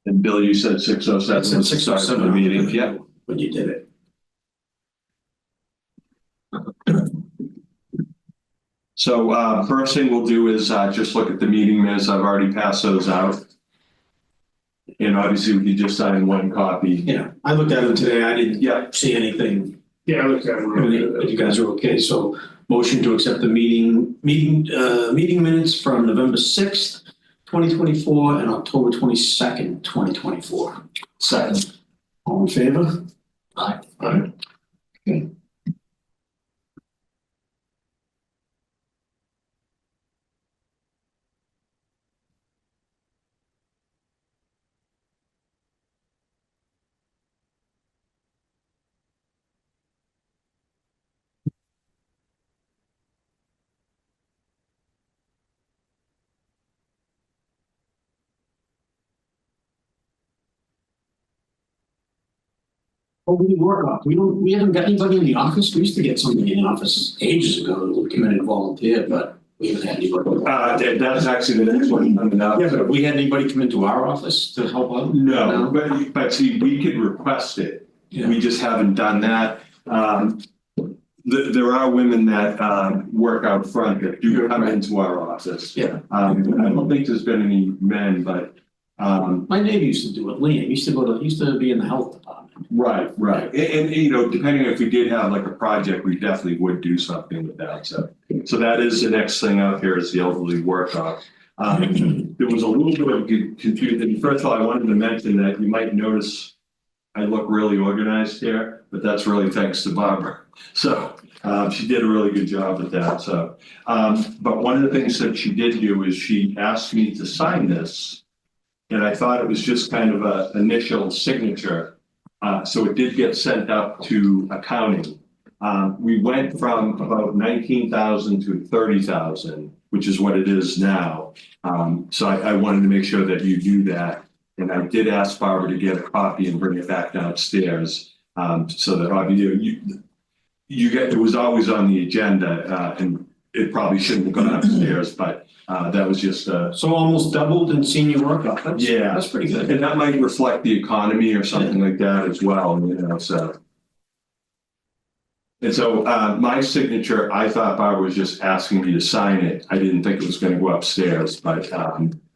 And Bill, you said 6:07 It's at was the start of the meeting. Yeah. when you did it. So first thing we'll do is just look at the meeting minutes. I've already passed those out. And obviously we could just sign one copy. Yeah, I looked at them today. I didn't see anything. Yeah, I looked at it. You guys are okay. So motion to accept the meeting minutes from November 6th, 2024 and October 22nd, 2024. Second. All in favor? Aye. Okay. Oh, we didn't work on. We haven't got anybody in the office. We used to get somebody in the office ages ago who would come in and volunteer, but we haven't had anybody. That's actually the next one coming up. Yeah, but we had anybody come into our office to help out? No, but see, we could request it. Yeah. We just haven't done that. There are women that work out front that do come into our office. Yeah. I don't think there's been any men, but My neighbor used to do it. Liam used to be in the health department. right. And you know, depending if we did have like a project, we definitely would do something with that. So that is the next thing out here is the elderly work-off. There was a little bit of confusion. First of all, I wanted to mention that you might notice I look really organized here, but that's really thanks to Barbara. So she did a really good job with that. So, but one of the things that she did do is she asked me to sign this. And I thought it was just kind of an initial signature. So it did get sent up to accounting. We went from about 19,000 to 30,000, which is what it is now. So I wanted to make sure that you do that. And I did ask Barbara to get a copy and bring it back downstairs. So that obviously it was always on the agenda and it probably shouldn't have gone upstairs, but that was just So almost doubled in senior work-off. yeah, That's pretty good. and that might reflect the economy or something like that as well, you know, so. And so my signature, I thought Barbara was just asking me to sign it. I didn't think it was going to go upstairs, but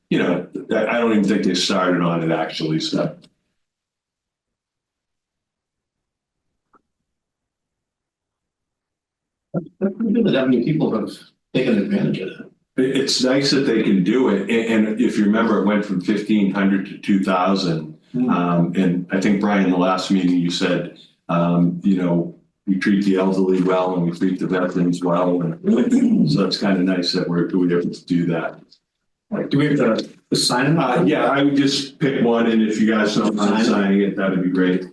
you know, I don't even think they started on it actually, so. That's pretty good that many people have taken advantage of that. It's nice that they can do it, and if you remember, it went from 1,500 to 2,000. And I think Brian, the last meeting you said, you know, we treat the elderly well and we treat the veterans well, and so it's kind of nice that we're able to do that. Like, do we have to sign them? Yeah, I would just pick one, and if you guys don't mind signing it, that'd be great.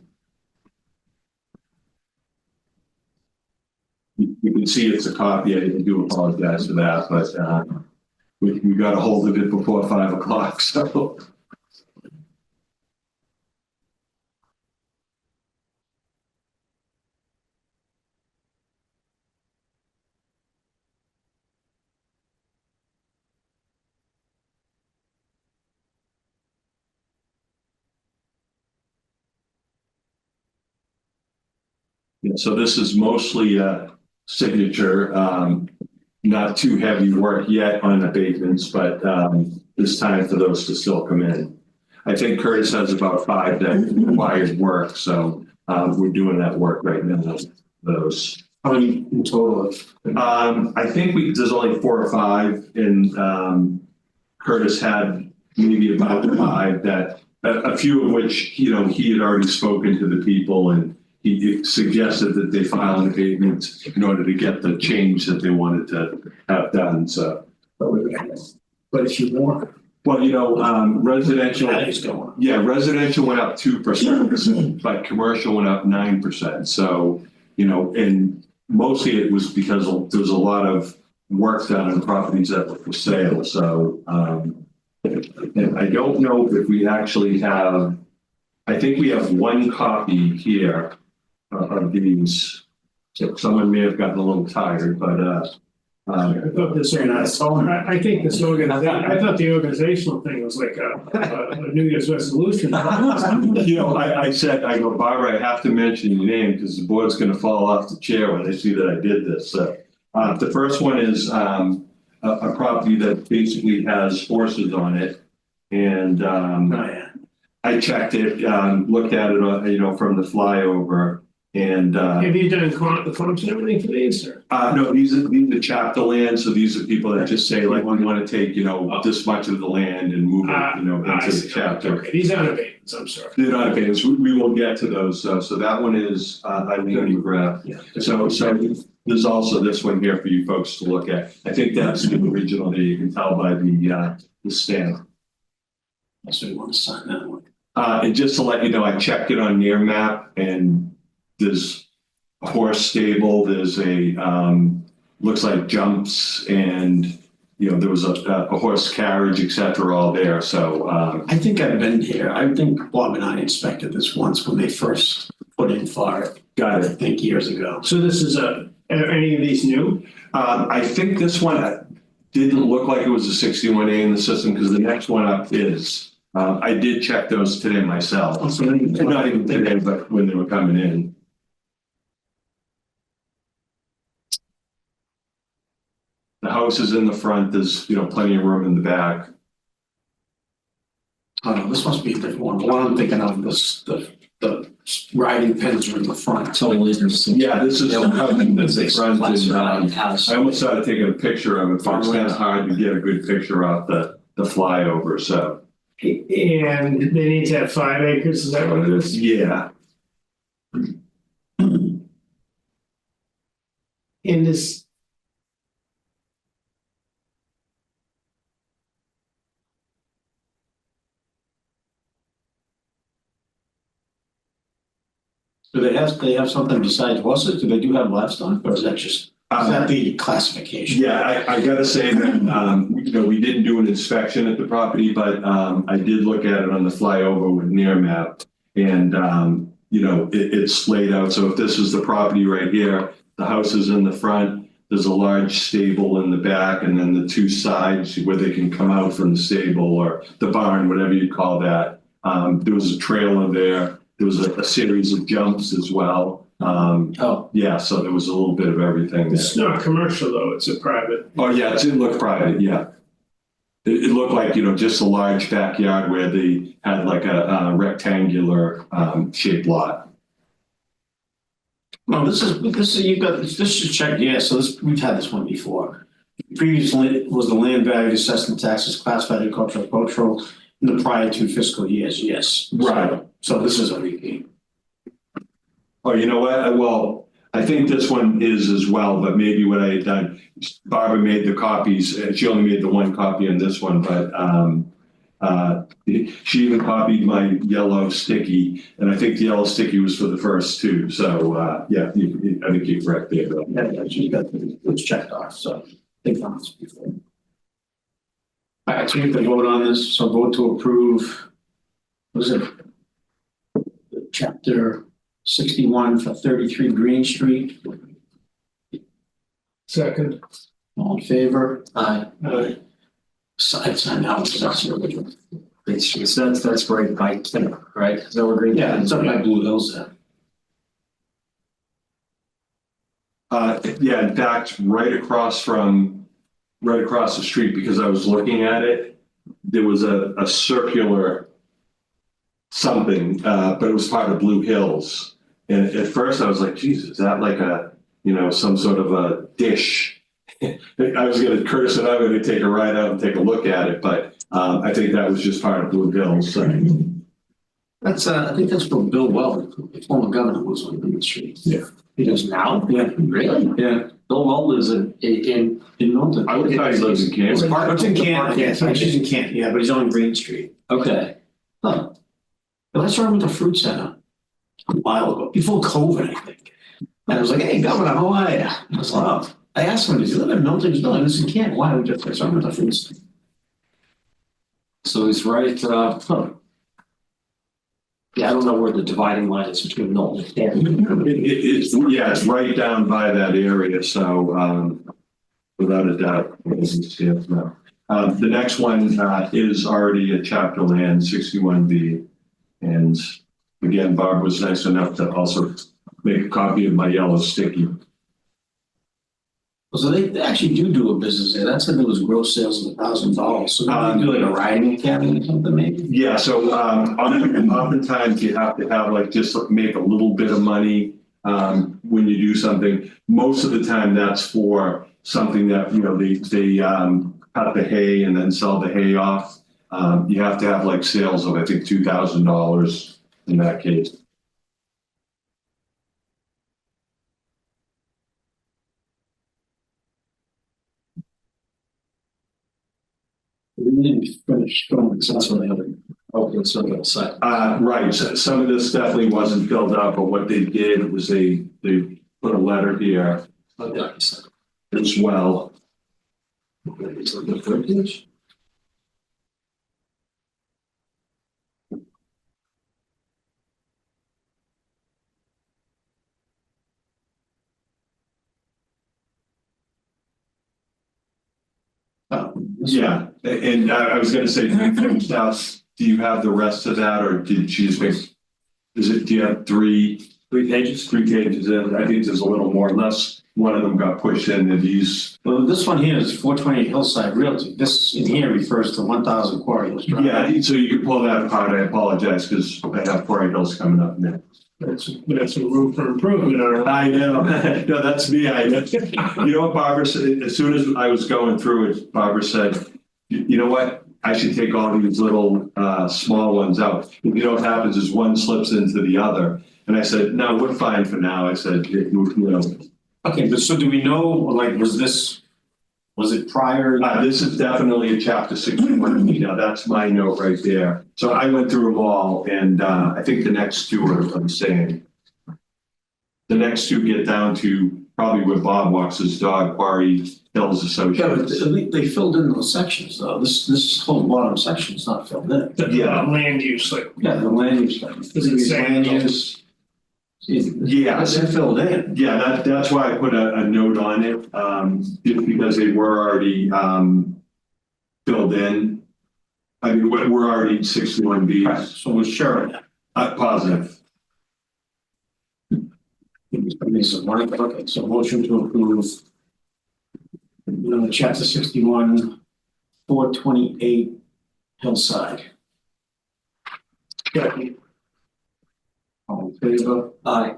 You can see it's a copy. I do apologize for that, but we got a hold of it before 5 o'clock, so. Yeah, so this is mostly a signature, not too heavy work yet on abatements, but it's time for those to still come in. I think Curtis has about 5 that required work, so we're doing that work right now. Those. How many in total? I think there's only 4 or 5, and Curtis had maybe about 5 that a few of which, you know, he had already spoken to the people and he suggested that they file an abatement in order to get the change that they wanted to have done. So, But if you want. well, you know, residential. Yeah, residential went up 2%, but commercial went up 9%. So, you know, and mostly it was because there was a lot of work done on properties that were for sale. So, and I don't know if we actually have. I think we have 1 copy here of these. So someone may have gotten a little tired, but I thought this, I think this I thought the organizational thing was like a New Year's resolution. You know, I said, I go, Barbara, I have to mention your name because the board's gonna fall off the chair when they see that I did this, so. The first one is, a property that basically has horses on it. And, I checked it, looked at it, you know, from the flyover and, Have you done the comps and everything for these, or? no, these are chapter land, so these are people that just say like, we want to take, you know, this much of the land and move it, you know, I into see. the chapter. Okay, these aren't abatements, I'm sorry. They're not abatements, we will get to those, so that one is, Eileen McGrath. Yeah. So there's also this one here for you folks to look at. I think that's the original there, you can tell by the stamp. So you want to sign that one? And just to let you know, I checked it on Near Map and there's a horse stable, there's a, looks like jumps and, you know, there was a horse carriage, et cetera, all there, so, I think I've been here. I think Bob and I inspected this once when they first put in for it. got I it. think years ago. So this is are any of these new? I think this one didn't look like it was a 61A in the system because the next one up is. I did check those today myself. Not even today, but when they were coming in. The house is in the front, there's, you know, plenty of room in the back. Oh, this must be a different one. The one I'm thinking of, the riding pens are in the front. Totally interesting. Yeah, this is the house in the front and, House. I almost started taking a picture of it, but it's kind of hard to get a good picture off the flyover, so. And they need to have 5 acres, is that what it is? Yeah, In this. Do they have something besides horses? Do they do have livestock or is that just, is that the classification? yeah, I gotta say that, you know, we didn't do an inspection at the property, but, I did look at it on the flyover with Near Map. And, you know, it's laid out, so if this is the property right here, the house is in the front, there's a large stable in the back, and then the two sides where they can come out from the stable or the barn, whatever you call that. There was a trailer there, there was a series of jumps as well. Yeah, so there was a little bit of everything there. It's not commercial though, it's a private. Oh, yeah, it did look private, yeah. It looked like, you know, just a large backyard where they had like a rectangular shaped lot. No, this is, you've got, this is checked, yeah, so this, we've had this one before. Previously, was the land value assessment taxes classified agricultural in the prior 2 fiscal years, yes. Right. So this is a repeat. Oh, you know what? Well, I think this one is as well, but maybe what I had done, Barbara made the copies, she only made the one copy on this one, but she even copied my yellow sticky, and I think the yellow sticky was for the first 2. So, yeah, I think you're correct there, Bill. Yeah, she's got it's checked off, so they've done this before. All right, so we have to vote on this, so vote to approve, what is it? Chapter 61 for 33 Green Street. Second. All in favor? Aye. Side sign now, because that's the original. That's right by Kim, right? No green. Yeah, it's up by Blue Hills there. Yeah, in fact, right across the street, because I was looking at it, there was a circular something, but it was part of Blue Hills. And at first I was like, geez, is that like a, you know, some sort of a dish? I was gonna curse it, I'm gonna take a ride out and take a look at it, but I think that was just part of Blue Hills. So. That's, I think that's where Bill Weldon, the former governor, was on Green Street. Yeah. He does now? Yeah, really? Yeah. Bill Weld lives in Milton. I would thought he lives in Kansas. It's in Canton, yeah, he's in Canton, yeah, but he's on Green Street. Okay. Huh. Well, that's where I went to Fruit Center a while ago, before COVID, I think. And I was like, hey, Governor, how are you? I was like, oh. I asked him, does he live in Milton? He's no, he lives in Canton. Why would you say so? I went to Fruit Center. So he's right, yeah, I don't know where the dividing line is between Milton and Canton. It's right down by that area, so without a doubt. The next one is already a chapter land, 61B. And again, Barb was nice enough to also make a copy of my yellow sticky. So they actually do a business there. That said there was gross sales of $1,000. So they do like a riding academy or something maybe? Yeah, so oftentimes you have to have like just make a little bit of money when you do something. Most of the time that's for something that, you know, they cut the hay and then sell the hay off. You have to have like sales of, I think, $2,000 in that case. We didn't finish going, so that's what they had. Oh, it's on the side. Right, so some of this definitely wasn't filled out, but what they did was they put a letter here Oh, yeah, it's on as well. the third page. Yeah, and I was gonna say, do you have the rest of that, or did she just make, do you have three pages? 3 pages in, I think there's a little more, unless one of them got pushed in and these. Well, this one here is 428 Hillside Realty. This in here refers to 1,000 Quarry Hills Drive. Yeah, so you can pull that apart, I apologize, because I have Quarry Hills coming up now. That's some room for improvement on I know, no, that's me, you know what Barbara said, as soon as I was going through it, Barbara said, you know what? I should take all these little small ones out. You know what happens is one slips into the other. And I said, no, we're fine for now. I said, you know. Okay, but so do we know, like, was it prior? This is definitely a chapter 61. Now that's my note right there. So I went through them all, and I think the next two are the same. The next two get down to probably where Bob walks his dog, Quarry Hills Yeah, but Associates. they filled in those sections though. This whole bottom section is not filled in. Yeah. land use, like, Yeah, the land use. Does it say- Land use. Yeah, They're filled in. yeah, that's why I put a note on it, just because they were already filled in. I mean, we're already 61B. Right, so we're sure of that. Positive. Okay, so motion to approve. Chapter 61, 428 Hillside. yeah, All in favor? Aye.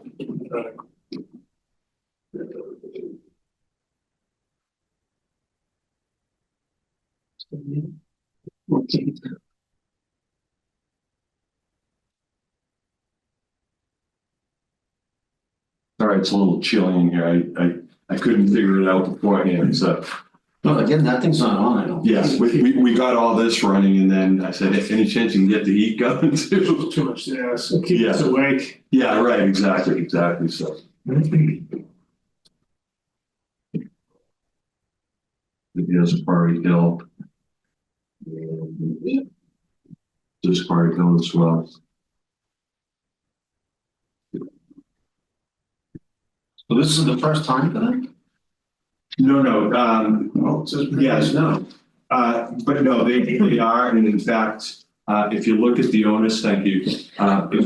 All right, it's a little chilly in here. I couldn't figure it out beforehand, so. No, again, that thing's not on, I don't. Yes, we got all this running, and then I said, if any chance you can get the heat going too? too much, yeah, so keep us Yeah. awake. Yeah, right, exactly, so. Here's Quarry Hill. This Quarry Hill as well. So this is the first time for that? No, Oh, it says yes, no. but no, they are, and in fact, if you look at the owners, thank you. If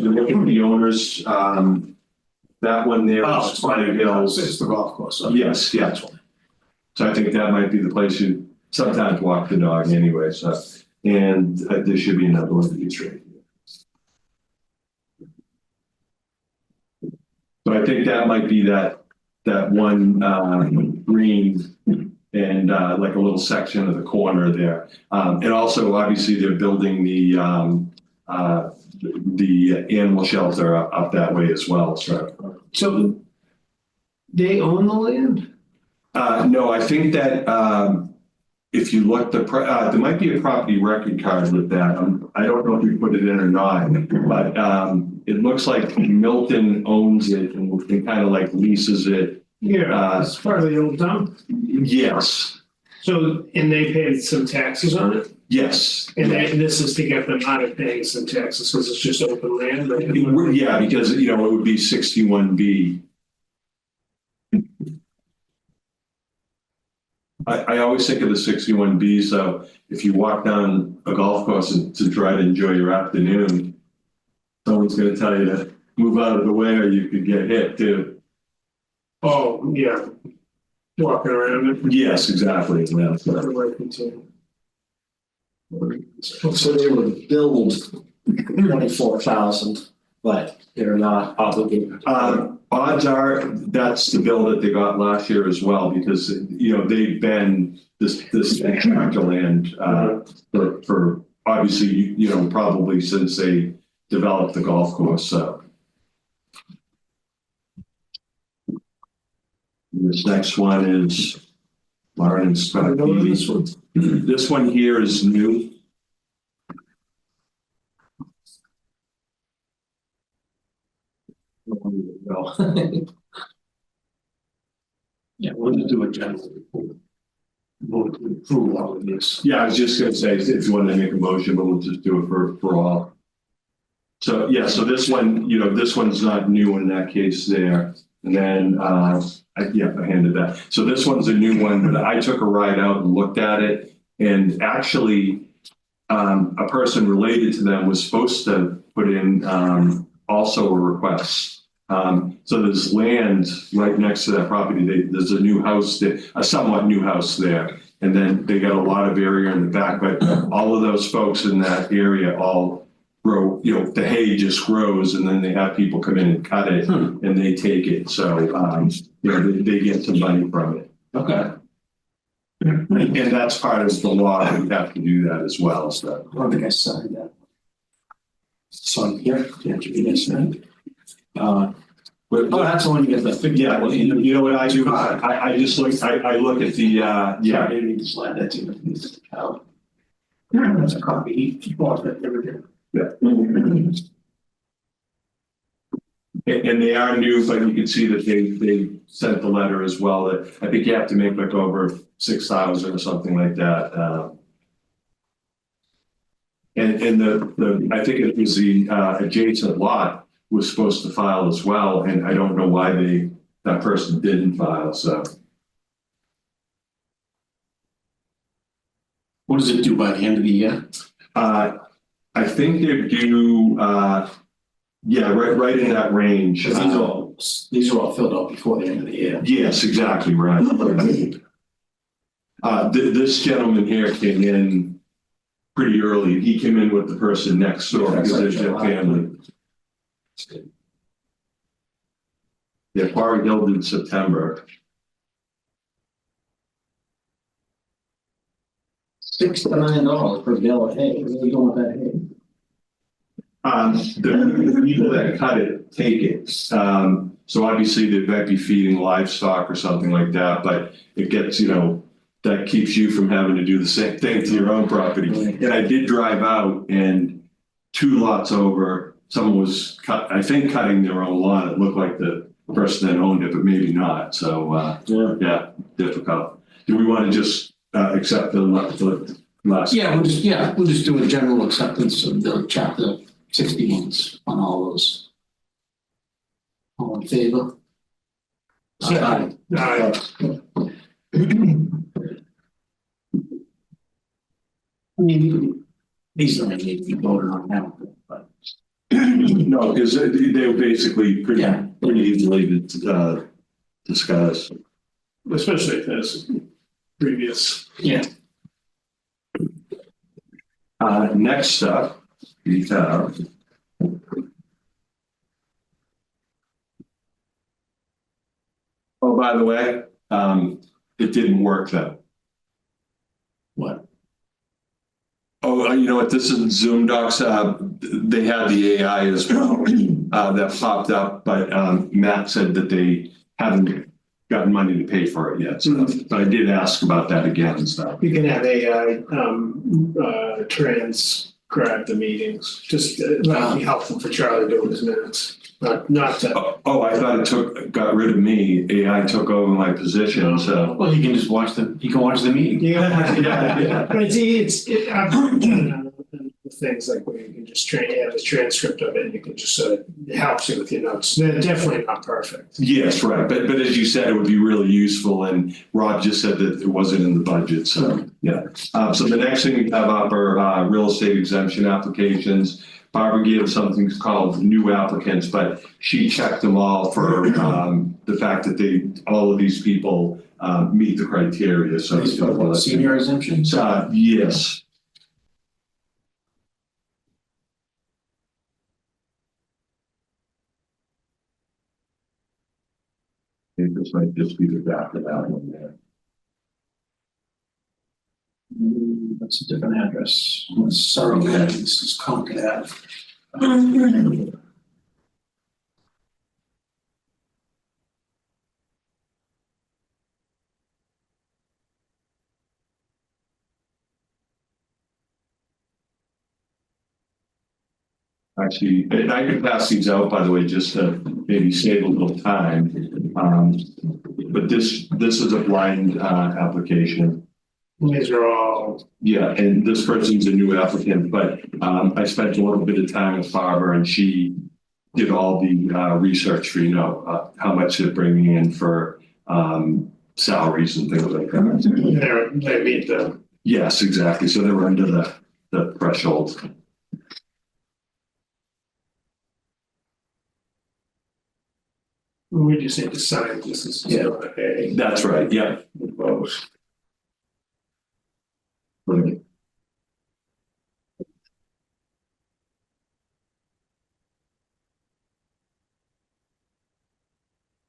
you look at the owners, that one there Oh, is Quarry Hills. It's the golf course. Yes, yes. So I think that might be the place you sometimes walk the dog anyway, so, and there should be another one that you right here. So I think that might be that one green and like a little section of the corner there. And also, obviously, they're building the animal shelter up that way as well, so. So they own the land? No, I think that if you look, there might be a property record card with that. I don't know if you put it in or not, but it looks like Milton owns it and kind of like leases it. Yeah, it's part of the old dump. Yes, So, and they paid some taxes on it? yes. And this is to get them out of paying some taxes, because it's just open land. Yeah, because, you know, it would be 61B. I always think of the 61B, so if you walk down a golf course to try to enjoy your afternoon, someone's gonna tell you to move out of the way or you could get hit too. Oh, yeah. Walking around it. Yes, exactly, yeah. Everywhere continue. So they would build 24,000, but they're not obligated. Odds are that's the bill that they got last year as well, because, you know, they've been this tract of land, for obviously, you know, probably since they developed the golf course, so. This next one is Lauren and Scott. This one? This one here is new. Yeah, we'll just do a general report. Vote to approve all of this. Yeah, I was just gonna say, if you wanted to make a motion, but we'll just do it for all. So, yeah, so this one, you know, this one's not new in that case there. And then, I handed that. So this one's a new one, but I took a ride out and looked at it. And actually, a person related to them was supposed to put in, also a request. So there's land right next to that property. There's a new house, a somewhat new house there. And then they got a lot of area in the back, but all of those folks in that area all grow, you know, the hay just grows and then they have people come in and cut it and they take it. So, you know, they get some money from it. Okay. And that's part of the law. We have to do that as well, so. I don't think I signed that. So here, can't you do this, right? But, Oh, that's the one you get the 50. yeah, well, you know what I do? I just look, I look at the, Yeah, yeah, maybe you just slide that to the cow. That's a copy. He bought that every day. and they are new, but you can see that they sent the letter as well, that I think you have to make like over 6,000 or something like that. And the I think it was the adjacent lot was supposed to file as well, and I don't know why that person didn't file, so. What does it do by the end of the year? I think they're due, yeah, right in that range. These are all filled out before the end of the year. Yes, exactly right. This gentleman here came in pretty early. He came in with the person next door because there's their family. Yeah, Quarry Hill in September. $6 to $9 per bale of hay. Where are you going with that hay? The people that cut it take it. So obviously they might be feeding livestock or something like that, but it gets, you know, that keeps you from having to do the same thing to your own property. And I did drive out and 2 lots over, someone was I think cutting their own lawn. It looked like the person that owned it, but maybe not. So, yeah, difficult. Do we want to just accept the last? Yeah, we'll just do a general acceptance of the chapter 60 months on all those. All in favor? Aye. I mean, these don't need to be voted on now, but. No, because they were basically pretty easily discussed. Especially if there's previous. Yeah. Next up, we have. Oh, by the way, it didn't work though. What? Oh, you know what? This is Zoom docs. They had the AI as well that popped up, but Matt said that they haven't gotten money to pay for it yet. So, but I did ask about that again. So You can have AI transcribe the meetings. Just that'd be helpful for Charlie doing his minutes. Not to. Oh, I thought it got rid of me. AI took over my position. So Well, he can just watch the meeting. Yeah. yeah. But it's I've done the things like where you can just have a transcript of it and you can just sort of, it helps you with your notes. They're definitely not perfect. Yes, right, but as you said, it would be really useful, and Rob just said that it wasn't in the budget, so, yeah. So the next thing we have up are real estate exemption applications. Barbara gave us something called new applicants, but she checked them all for the fact that all of these people meet the criteria, so. Senior exemptions? Yes. I think this might just be the back of that one there. That's a different address. Sorry, this is Concord Ave. Actually, and I could pass these out, by the way, just to maybe save a little time. But this is a blind application. These are all, Yeah, and this person's a new applicant, but I spent a little bit of time with Barbara, and she did all the research for, how much they're bringing in for salaries and things like that. they meet the, Yes, exactly. So they're under the threshold. we just need to sign this is a. That's right. Yeah. Both. Right.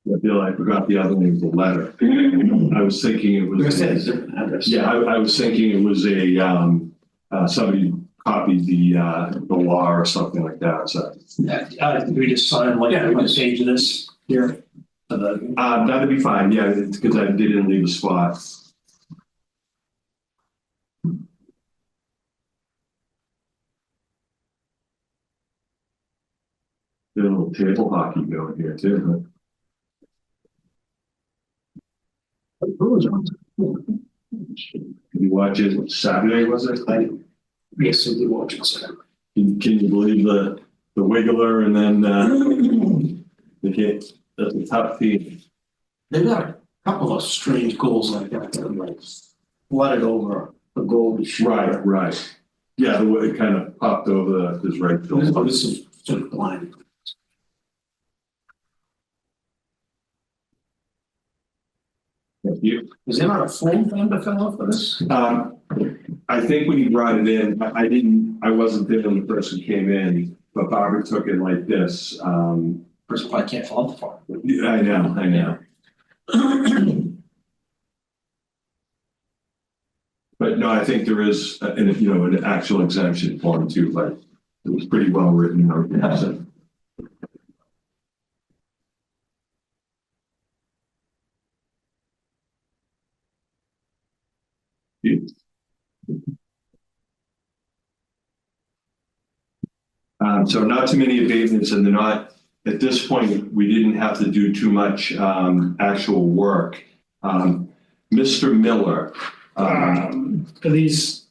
I feel like I forgot the other name of the letter. I was thinking it was. Yeah, I was thinking it was somebody copied the law or something like that. So We just sign like one page of this here. that'd be fine. Yeah, because I didn't leave a spot. Did a little table hockey going here too. Did you watch it Saturday, was it? Yes, I did watch it, sir. Can you believe the Wiggler and then that's a tough team. They've got a couple of strange goals like that, that are like flooded over a goal. Right. Yeah, the way it kind of popped over his right shoulder. This is sort of blind. Thank you. Is there not a form for them to fill out for this? I think when he brought it in, I wasn't there when the person came in, but Barbara took it like this. Person probably can't fill out the form. Yeah, I know. But no, I think there is an actual exemption form too, but it was pretty well written. So not too many abatements, and they're not, at this point, we didn't have to do too much actual work. Mr. Miller. Are these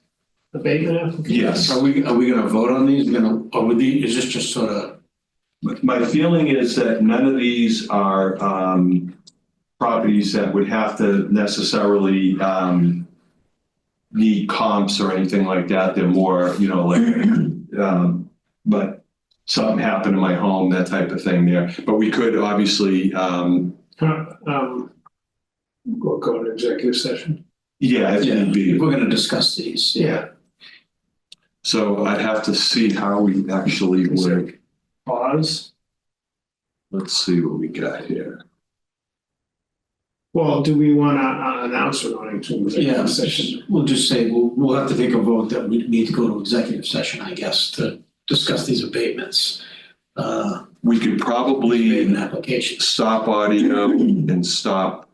abatement applications? Yes. Are we gonna vote on these? Is this just sort of? My feeling is that none of these are properties that would have to necessarily need comps or anything like that. They're more, but something happened in my home, that type of thing there. But we could obviously We'll go into executive session. yeah, if need be. We're gonna discuss these. Yeah. So I'd have to see how we actually would. Pause. Let's see what we got here. Well, do we want to announce we're going to executive session? We'll just say, we'll have to take a vote that we need to go to executive session, I guess, to discuss these abatements. We could probably Abatement applications. stop audio and stop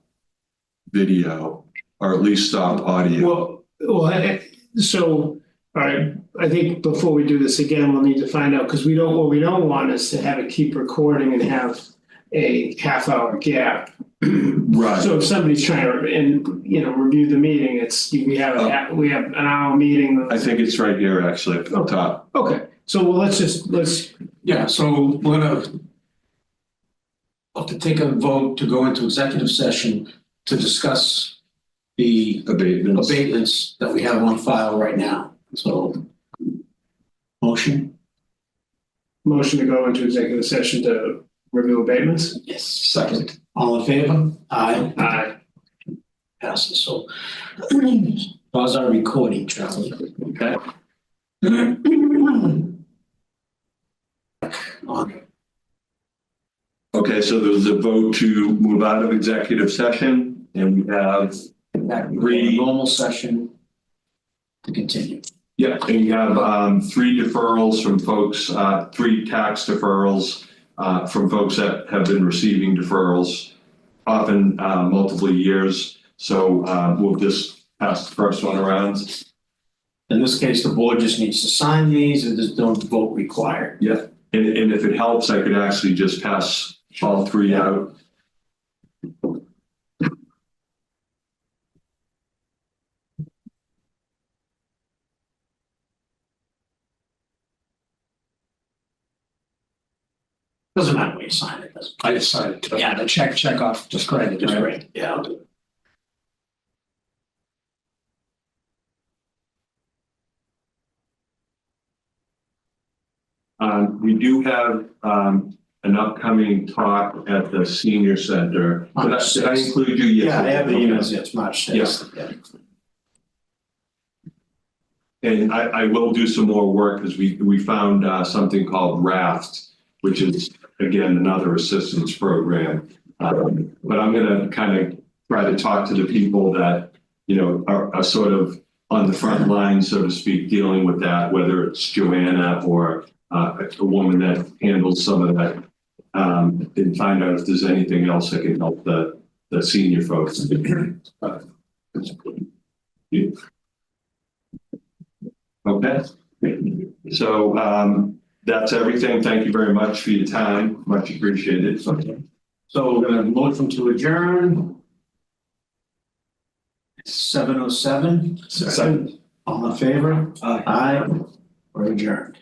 video, or at least stop audio. So, all right, I think before we do this again, we'll need to find out, because what we don't want is to have it keep recording and have a half-hour gap Right. So if somebody's trying to, review the meeting, we have an hour meeting. I think it's right here, actually, at the top. Okay, so well, let's, Yeah, so we're gonna have to take a vote to go into executive session to discuss the Abatements. abatements that we have on file right now. So, motion? motion to go into executive session to review abatements. Yes. Second. All in favor? Aye. Aye. Passes. So, pause our recording, Charlie. Okay. On. Okay, so there was a vote to move out of executive session, and we have, Back to the normal session to continue. yeah, and you have 3 deferrals from folks, 3 tax deferrals from folks that have been receiving deferrals, often multiple years. So we'll just pass the first one around. In this case, the board just needs to sign these and there's no vote required. Yeah, and if it helps, I could actually just pass all 3 out. Doesn't matter when you sign it, doesn't. I decided to. Yeah, the check off, just credit, just great. Yeah, I'll do it. We do have an upcoming talk at the senior center. Did I include you? Yes. Yeah, I have the emails, yes, March 6th. Yeah. And I will do some more work because we found something called RAFT, which is, again, another assistance program. But I'm going to kind of try to talk to the people that, are sort of on the front line, so to speak, dealing with that, whether it's Joanna or a woman that handles some of that, and find out if there's anything else that can help the senior folks. Yeah. Okay, so that's everything. Thank you very much for your time. Much appreciated. Okay. So we're gonna motion to adjourn. 7:07. Second. All in favor? Aye. We're adjourned.